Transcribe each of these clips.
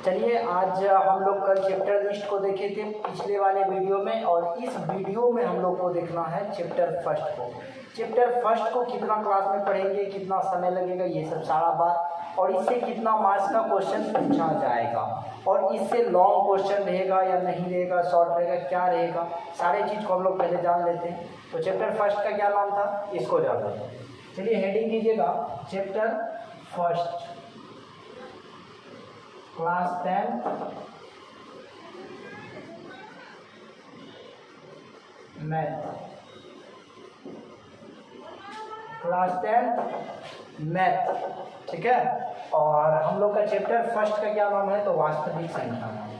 चलिए आज हम लोग कल चैप्टर लिस्ट को देखे थे पिछले वाले वीडियो में, और इस वीडियो में हम लोग को देखना है चैप्टर फर्स्ट को। चैप्टर फर्स्ट को कितना क्लास में पढ़ेंगे, कितना समय लगेगा, ये सब सारा बात, और इससे कितना मार्क्स का क्वेश्चन पूछा जाएगा, और इससे लॉन्ग क्वेश्चन रहेगा या नहीं रहेगा, शॉर्ट रहेगा, क्या रहेगा, सारे चीज़ को हम लोग पहले जान लेते हैं। तो चैप्टर फर्स्ट का क्या नाम था, इसको जान लेते हैं। चलिए हेडिंग कीजिएगा, chapter first, class 10 math, class 10 math, ठीक है। और हम लोग का चैप्टर फर्स्ट का क्या नाम है, तो वास्तविक संख्या नाम है।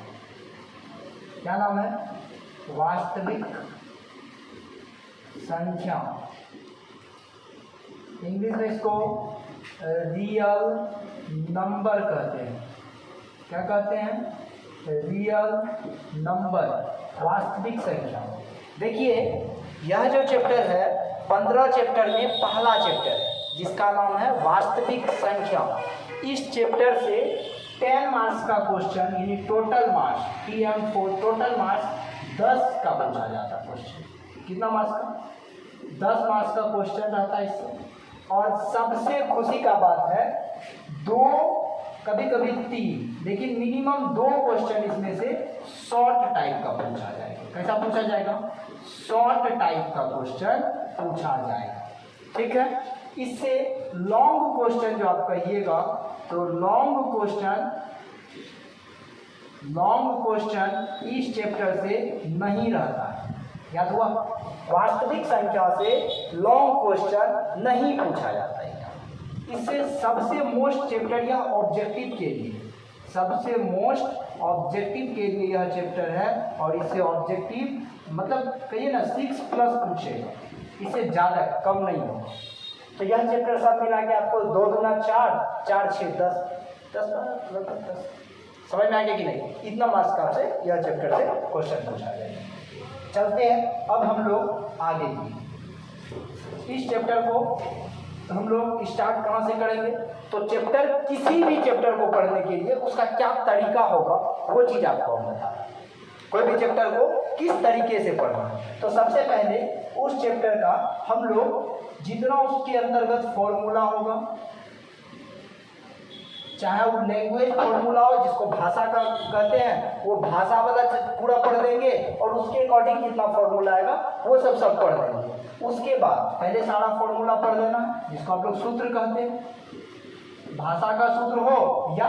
क्या नाम है, वास्तविक संख्या। इंग्लिश में इसको रियल नंबर कहते हैं। क्या कहते हैं, रियल नंबर, वास्तविक संख्या। देखिए यह जो चैप्टर है 15 चैप्टर में पहला चैप्टर है जिसका नाम है वास्तविक संख्या। इस चैप्टर से 10 मार्क्स का क्वेश्चन यानी total marks TM4 total marks 10 का पूछा जाता है क्वेश्चन। कितना मार्क्स का, 10 मार्क्स का क्वेश्चन रहता है इससे। और सबसे खुशी का बात है 2 कभी कभी 3 लेकिन मिनिमम 2 क्वेश्चन इसमें से शॉर्ट टाइप का पूछा जाएगा। कैसा पूछा जाएगा, शॉर्ट टाइप का क्वेश्चन पूछा जाएगा, ठीक है। इससे लॉन्ग क्वेश्चन जो आप कहिएगा तो लॉन्ग क्वेश्चन इस चैप्टर से नहीं रहता है। याद हुआ, वास्तविक संख्या से लॉन्ग क्वेश्चन नहीं पूछा जाता है। इससे सबसे मोस्ट चैप्टर या ऑब्जेक्टिव के लिए, सबसे मोस्ट ऑब्जेक्टिव के लिए यह चैप्टर है। और इससे ऑब्जेक्टिव मतलब कहिए ना 6+ पूछेगा, इससे ज़्यादा कम नहीं होगा। तो यह चैप्टर सब मिला के आपको 2 दूना 4, 4 6 10 समझ में आ गया कि नहीं। इतना मार्क्स का आपसे यह चैप्टर से क्वेश्चन पूछा जाएगा। चलते हैं अब हम लोग आगे की। इस चैप्टर को हम लोग स्टार्ट कहाँ से करेंगे, तो चैप्टर किसी भी चैप्टर को पढ़ने के लिए उसका क्या तरीका होगा वो चीज़ आपको हम बता रहे हैं। कोई भी चैप्टर को किस तरीके से पढ़ना है, तो सबसे पहले उस चैप्टर का हम लोग जितना उसके अंतर्गत फॉर्मूला होगा, चाहे वो लैंग्वेज फॉर्मूला हो जिसको भाषा का कहते हैं, वो भाषा वाला पूरा पढ़ देंगे, और उसके अकॉर्डिंग कितना फॉर्मूला आएगा वो सब पढ़ देंगे। उसके बाद पहले सारा फॉर्मूला पढ़ लेना जिसको आप लोग सूत्र कहते हैं, भाषा का सूत्र हो या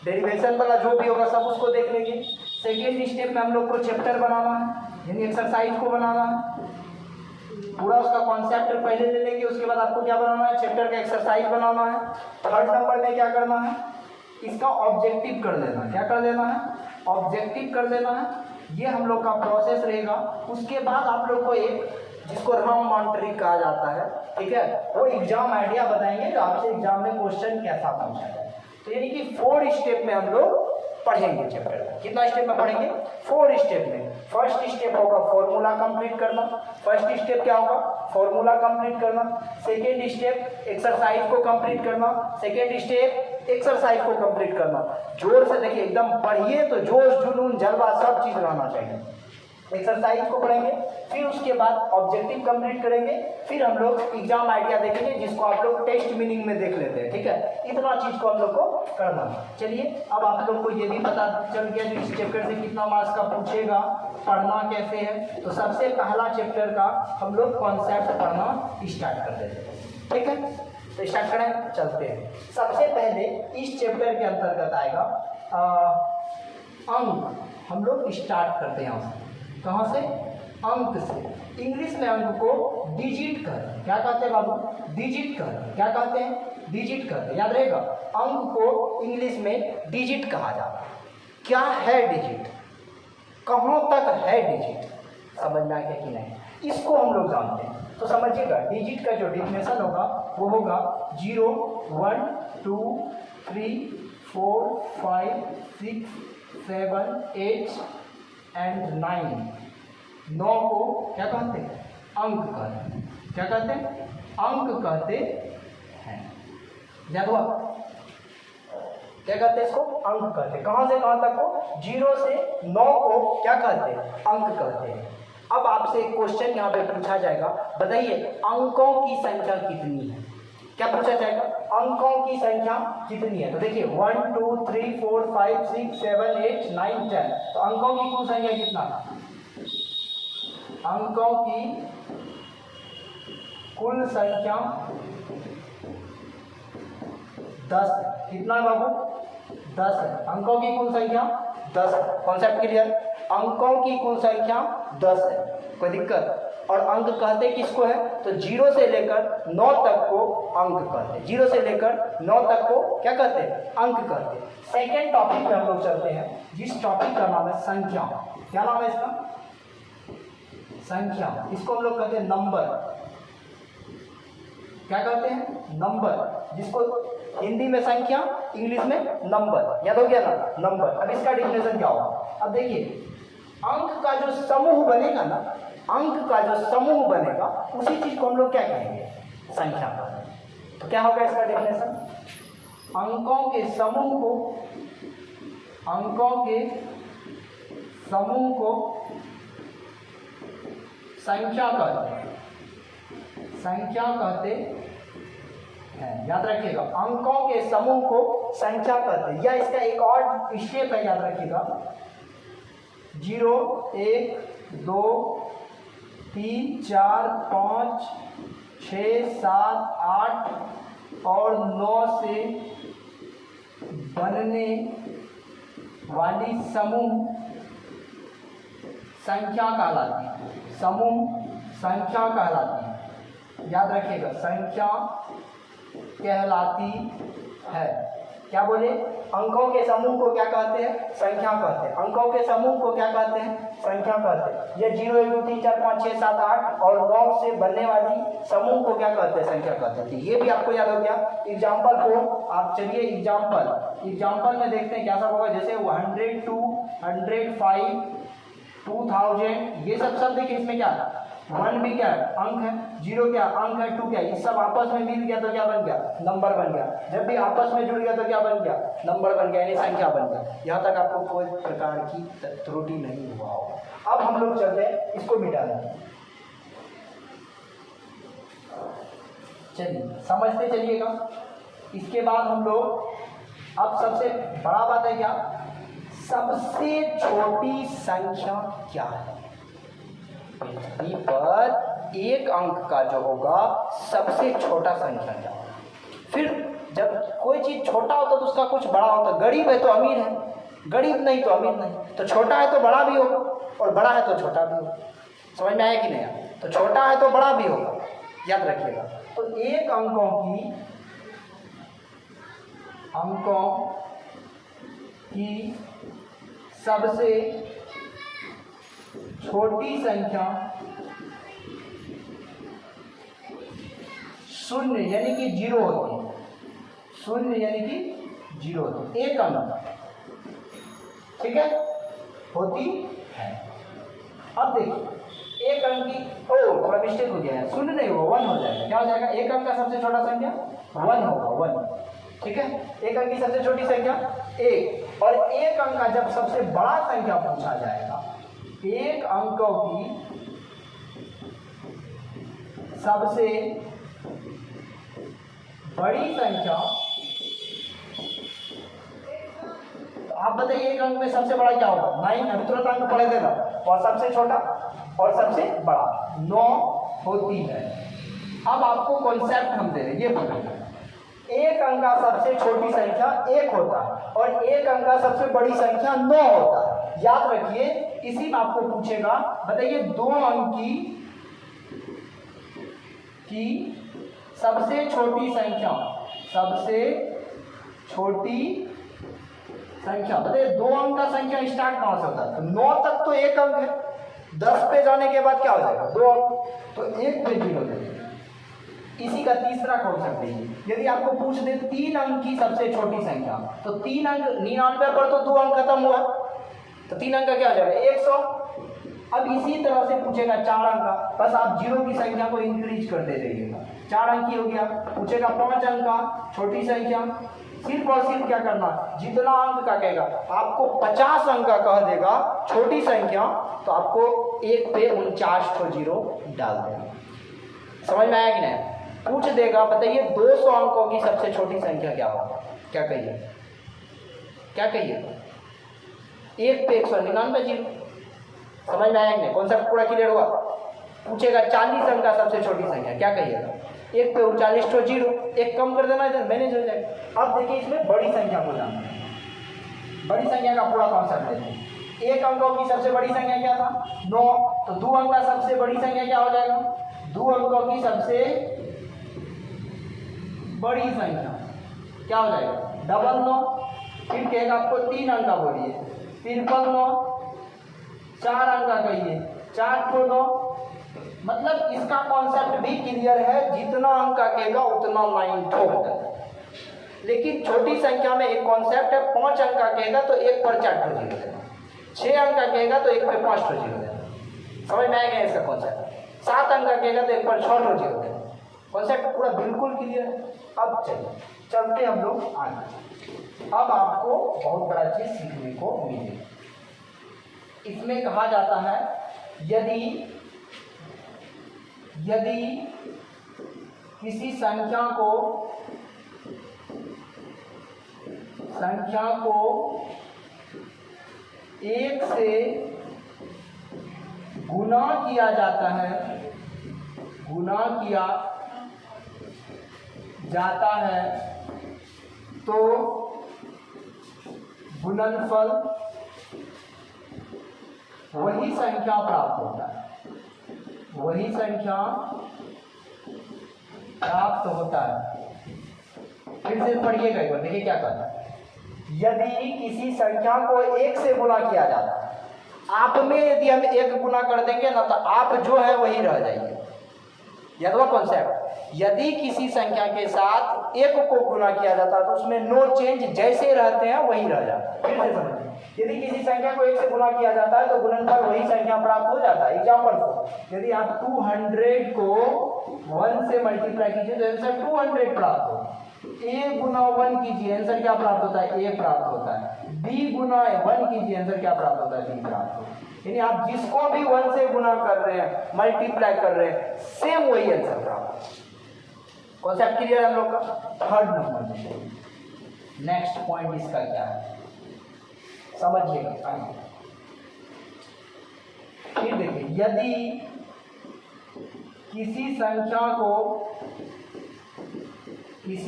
डेरिवेशन वाला जो भी होगा सब उसको देख लेंगे। सेकेंड स्टेप में हम लोग को चैप्टर बनाना है यानी एक्सरसाइज को बनाना है, पूरा उसका कॉन्सेप्ट पहले ले लेंगे। उसके बाद आपको क्या बनाना है, चैप्टर का एक्सरसाइज बनाना है। थर्ड नंबर में क्या करना है, इसका ऑब्जेक्टिव कर देना। क्या कर देना है, ऑब्जेक्टिव कर देना है। ये हम लोग का प्रोसेस रहेगा। उसके बाद आप लोग को एक जिसको रामबाण ट्रिक कहा जाता है, ठीक है, वो एग्जाम आइडिया बताएंगे जो आपसे एग्जाम में क्वेश्चन कैसा पूछा जाए। तो यानी कि 4 स्टेप में हम लोग पढ़ेंगे चैप्टर। कितना स्टेप में पढ़ेंगे, 4 स्टेप में। फर्स्ट स्टेप होगा फॉर्मूला कंप्लीट करना। फर्स्ट स्टेप क्या होगा, फॉर्मूला कंप्लीट करना। सेकेंड स्टेप एक्सरसाइज को कंप्लीट करना। सेकेंड स्टेप एक्सरसाइज को कंप्लीट करना। जोर से देखिए, एकदम पढ़िए तो जोश जुनून जलवा सब चीज रहना चाहिए। एक्सरसाइज को पढ़ेंगे, फिर उसके बाद ऑब्जेक्टिव कंप्लीट करेंगे, फिर हम लोग एग्जाम आइडिया देखेंगे जिसको आप लोग टेस्ट मीनिंग में देख लेते हैं, ठीक है। इतना चीज को हम लोग को करना। चलिए अब आप लोग को ये भी पता चल गया कि इस चैप्टर से कितना मार्क्स का पूछेगा, पढ़ना कैसे है। तो सबसे पहला चैप्टर का हम लोग कॉन्सेप्ट पढ़ना स्टार्ट कर देते हैं, ठीक है। तो स्टार्ट करें, चलते हैं। सबसे पहले इस चैप्टर के अंतर्गत आएगा अंक। हम लोग स्टार्ट करते हैं यहाँ से, कहाँ से, अंक से। इंग्लिश में अंक को डिजिट कहते हैं। क्या कहते हैं बाबू, डिजिट कहते हैं। क्या कहते हैं, डिजिट कहते हैं। याद रहेगा, अंक को इंग्लिश में डिजिट कहा जाता है। क्या है डिजिट, कहाँ तक है डिजिट, समझ में आ गया कि नहीं, इसको हम लोग जानते हैं। तो समझिएगा, डिजिट का जो डिफिनेशन होगा वो होगा 0 1 2 3 4 5 6 7 8 एंड 9। 9 को क्या कहते हैं, अंक कहते हैं। क्या कहते हैं, अंक कहते हैं। याद हुआ, क्या कहते हैं इसको? अंक कहते हैं। कहाँ से कहाँ तक को? 0 से 9 को क्या कहते हैं? अंक कहते हैं। अब आपसे एक क्वेश्चन यहाँ पे पूछा जाएगा, बताइए अंकों की संख्या कितनी है? क्या पूछा जाएगा? अंकों की संख्या कितनी है? तो देखिए 1 2 3 4 5 6 7 8 9 10। तो अंकों की कुल संख्या कितना? अंकों की कुल संख्या 10। कितना है बाबू? 10 है। अंकों की कुल संख्या 10 है। Concept clear? अंकों की कुल संख्या 10 है। कोई दिक्कत? और अंक कहते किसको है? तो 0 से लेकर 9 तक को अंक कहते हैं। 0 से लेकर 9 तक को क्या कहते हैं? अंक कहते हैं। सेकेंड टॉपिक पे हम लोग चलते हैं, जिस टॉपिक का नाम है संख्या। क्या नाम है इसका? संख्या। इसको हम लोग कहते हैं नंबर। क्या कहते हैं? नंबर। जिसको हिंदी में संख्या, इंग्लिश में नंबर। याद हो गया ना? नंबर। अब इसका डिफिनेशन क्या होगा? अब देखिए अंक का जो समूह बनेगा ना, अंक का जो समूह बनेगा उसी चीज को हम लोग क्या कहेंगे? संख्या। तो क्या होगा इसका डेफिनेशन? अंकों के समूह को, अंकों के समूह को संख्या कहते हैं। संख्या कहते हैं। याद रखिएगा, अंकों के समूह को संख्या कहते हैं। या इसका एक और स्टेप है, याद रखिएगा, 0 1 2 3 4 5 6 7 8 और 9 से बनने वाली समूह संख्या कहलाती है। समूह संख्या कहलाती है। याद रखिएगा, संख्या कहलाती है। क्या बोले? अंकों के समूह को क्या कहते हैं? संख्या कहते हैं। अंकों के समूह को क्या कहते हैं? संख्या कहते हैं। ये 0 1 2 3 4 5 6 7 8 और 9 से बनने वाली समूह को क्या कहते हैं? संख्या कहते हैं। ये भी आपको याद हो गया। एग्जाम्पल को आप चलिए, एग्जाम्पल में देखते हैं क्या सब होगा। जैसे 102 105 2000, ये सब शब्द देखिए, इसमें क्या 1 भी क्या है? अंक है। 0 क्या? अंक है। 2 क्या? ये सब आपस में मिल गया तो क्या बन गया? नंबर बन गया। जब भी आपस में जुड़ गया तो क्या बन गया? नंबर बन गया, यानी संख्या बन गया। यहाँ तक आपको कोई प्रकार की त्रुटि नहीं हुआ होगा। अब हम लोग चलते हैं इसको मिटा देंगे। चलिए समझते चलिएगा। इसके बाद हम लोग, अब सबसे बड़ा बात है क्या? सबसे छोटी संख्या क्या है? पृथ्वी पर एक अंक का जो होगा सबसे छोटा संख्या क्या होगा? फिर जब कोई चीज छोटा होता है तो उसका कुछ बड़ा होता है। गरीब है तो अमीर है, गरीब नहीं तो अमीर नहीं। तो छोटा है तो बड़ा भी होगा और बड़ा है तो छोटा भी होगा। समझ में आया कि नहीं? तो छोटा है तो बड़ा भी होगा, याद रखिएगा। तो एक अंकों की सबसे छोटी संख्या 0 यानी कि 0 होती है। 0 यानी कि 0 होती है। एक अंक, ठीक है, होती है। अब देखिए एक अंक की, थोड़ा मिस्टेक हो गया है, 0 नहीं होगा, 1 हो जाएगा। क्या हो जाएगा? एक अंक का सबसे छोटा संख्या 1 होगा, 1। ठीक है, एक अंक की सबसे छोटी संख्या 1। और एक अंक का जब सबसे बड़ा संख्या पूछा जाएगा, एक अंकों की सबसे बड़ी संख्या, तो आप बताइए एक अंक में सबसे बड़ा क्या होगा? 9। अभी तुरंत अंक पढ़े देना। और सबसे छोटा और सबसे बड़ा 9 होती है। अब आपको कॉन्सेप्ट हम दे रहे हैं, ये बताइए। एक अंक का सबसे छोटी संख्या 1 होता है और एक अंक का सबसे बड़ी संख्या 9 होता है। याद रखिए, इसी में आपको पूछेगा, बताइए 2 अंक की सबसे छोटी संख्या, सबसे छोटी संख्या बताइए। 2 अंक का संख्या स्टार्ट कहां से होता है? तो 9 तक तो एक अंक है, 10 पे जाने के बाद क्या हो जाएगा? 2 अंक, तो 1 पे 0 हो जाएगा। इसी का तीसरा कॉन्सेप्ट देखिए, यदि आपको पूछ दे 3 अंक की सबसे छोटी संख्या, तो 3 अंक 99 पर तो 2 अंक खत्म हुआ, तो 3 अंक का क्या हो जाएगा? 100। अब इसी तरह से पूछेगा 4 अंक का, बस आप 0 की संख्या को इंक्रीज करते जाइएगा। 4 अंक की हो गया, पूछेगा 5 अंक का छोटी संख्या, सिर्फ और सिर्फ क्या करना, जितना अंक का कहेगा, आपको 50 अंक का कह देगा छोटी संख्या, तो आपको एक पे 49 ठो जीरो डाल देना। समझ में आया कि नहीं? पूछ देगा बताइए 200 अंकों की सबसे छोटी संख्या क्या होगा, क्या कहिए, क्या कहिए? 1 पे 199 जीरो। समझ में आया कि नहीं? कॉन्सेप्ट पूरा क्लियर हुआ? पूछेगा 40 अंक का सबसे छोटी संख्या, क्या कहिएगा? 1 पे 39 ठो जीरो, एक कम कर देना, इधर मैनेज हो जाएगा। अब देखिए इसमें बड़ी संख्या को जानना है, बड़ी संख्या का पूरा कॉन्सेप्ट देखिए। 1 अंकों की सबसे बड़ी संख्या क्या था? 9। तो 2 अंक का सबसे बड़ी संख्या क्या हो जाएगा? 2 अंकों की सबसे बड़ी संख्या क्या हो जाएगा? 99। फिर कहेगा आपको 3 अंक का बोलिए, 53। 4 अंक का कहिए, 4 ठो 9। मतलब इसका कॉन्सेप्ट भी क्लियर है, जितना अंक का कहेगा उतना लाइन ठो होगा। लेकिन छोटी संख्या में एक कॉन्सेप्ट है, 5 अंक का कहेगा तो 1 पर 4 ठो जीरो देना, 6 अंक का कहेगा तो 1 पे 5 ठो जीरो देना। समझ में आएगा इसका कॉन्सेप्ट? 7 अंक का कहेगा तो 1 पर 6 ठो जीरो देना। कॉन्सेप्ट पूरा बिल्कुल क्लियर है। अब चलते हम लोग आगे। अब आपको बहुत बड़ा चीज सीखने को मिलेगा। इसमें कहा जाता है यदि किसी संख्या को 1 से गुना किया जाता है, तो गुणनफल वही संख्या प्राप्त होता है, वही संख्या प्राप्त होता है। फिर से पढ़िएगा एक बार, देखिए क्या कहता है। यदि किसी संख्या को 1 से गुना किया जाता है, आप में यदि हम 1 गुना कर देंगे ना, तो आप जो है वही रह जाएंगे। याद हुआ कॉन्सेप्ट? यदि किसी संख्या के साथ 1 को गुना किया जाता है तो उसमें नो चेंज, जैसे रहते हैं वही रह जाता है। फिर से समझिए, यदि किसी संख्या को 1 से गुना किया जाता है तो गुणनफल वही संख्या प्राप्त हो जाता है। एग्जाम्पल, यदि आप 200 को 1 से मल्टीप्लाई कीजिए तो आंसर 200 प्राप्त हो। a गुना 1 कीजिए, आंसर क्या प्राप्त होता है? a प्राप्त होता है। b गुना 1 कीजिए, आंसर क्या प्राप्त होता है? b प्राप्त होता है। यानी आप जिसको भी 1 से गुना कर रहे हैं, मल्टीप्लाई कर रहे हैं, सेम वही आंसर प्राप्त। कॉन्सेप्ट क्लियर है हम लोग का? थर्ड नंबर में नेक्स्ट पॉइंट इसका क्या है समझिएगा। फिर देखिए, यदि किसी संख्या को 0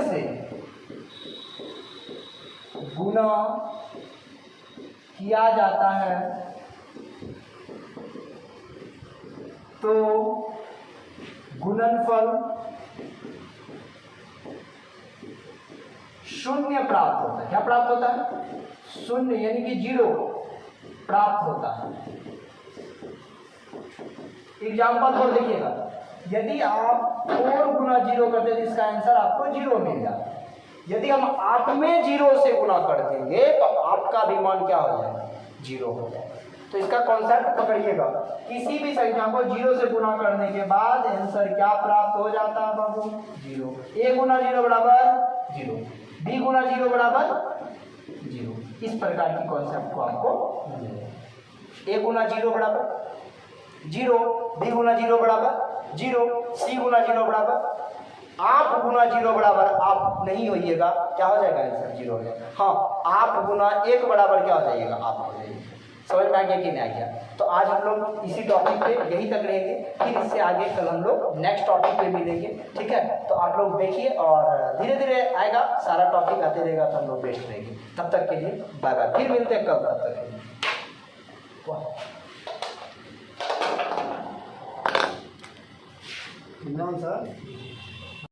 से गुना किया जाता है तो गुणनफल 0 प्राप्त होता है। क्या प्राप्त होता है? 0 यानी कि 0 प्राप्त होता है। एग्जाम्पल और देखिएगा, यदि आप 4 गुना 0 करते तो इसका आंसर आपको 0 मिल जाता है। यदि हम 8 में 0 से गुना कर देंगे तो आपका भी मान क्या हो जाएगा? 0 हो जाएगा। तो इसका कॉन्सेप्ट पकड़िएगा, किसी भी संख्या को 0 से गुना करने के बाद आंसर क्या प्राप्त हो जाता है बाबू? 0। a गुना 0 बराबर 0, b गुना 0 बराबर 0। इस प्रकार की कॉन्सेप्ट को आपको मिलेगा। a गुना 0 बराबर 0, b गुना 0 बराबर 0, c गुना 0 बराबर, आप गुना 0 बराबर आप नहीं होइएगा, क्या हो जाएगा? आंसर 0 हो जाएगा। हाँ, आप गुना 1 बराबर क्या हो जाइएगा? आप हो जाइएगा। समझ में आ गया कि नहीं आ गया? तो आज हम लोग इसी टॉपिक पे यहीं तक रहेंगे, फिर इससे आगे कल हम लोग नेक्स्ट टॉपिक पे मिलेंगे। ठीक है? तो आप लोग देखिए और धीरे धीरे आएगा, सारा टॉपिक आते रहेगा तो हम लोग बेस्ट रहेंगे। तब तक के लिए बाय बाय, फिर मिलते हैं कल। तब तक के लिए सर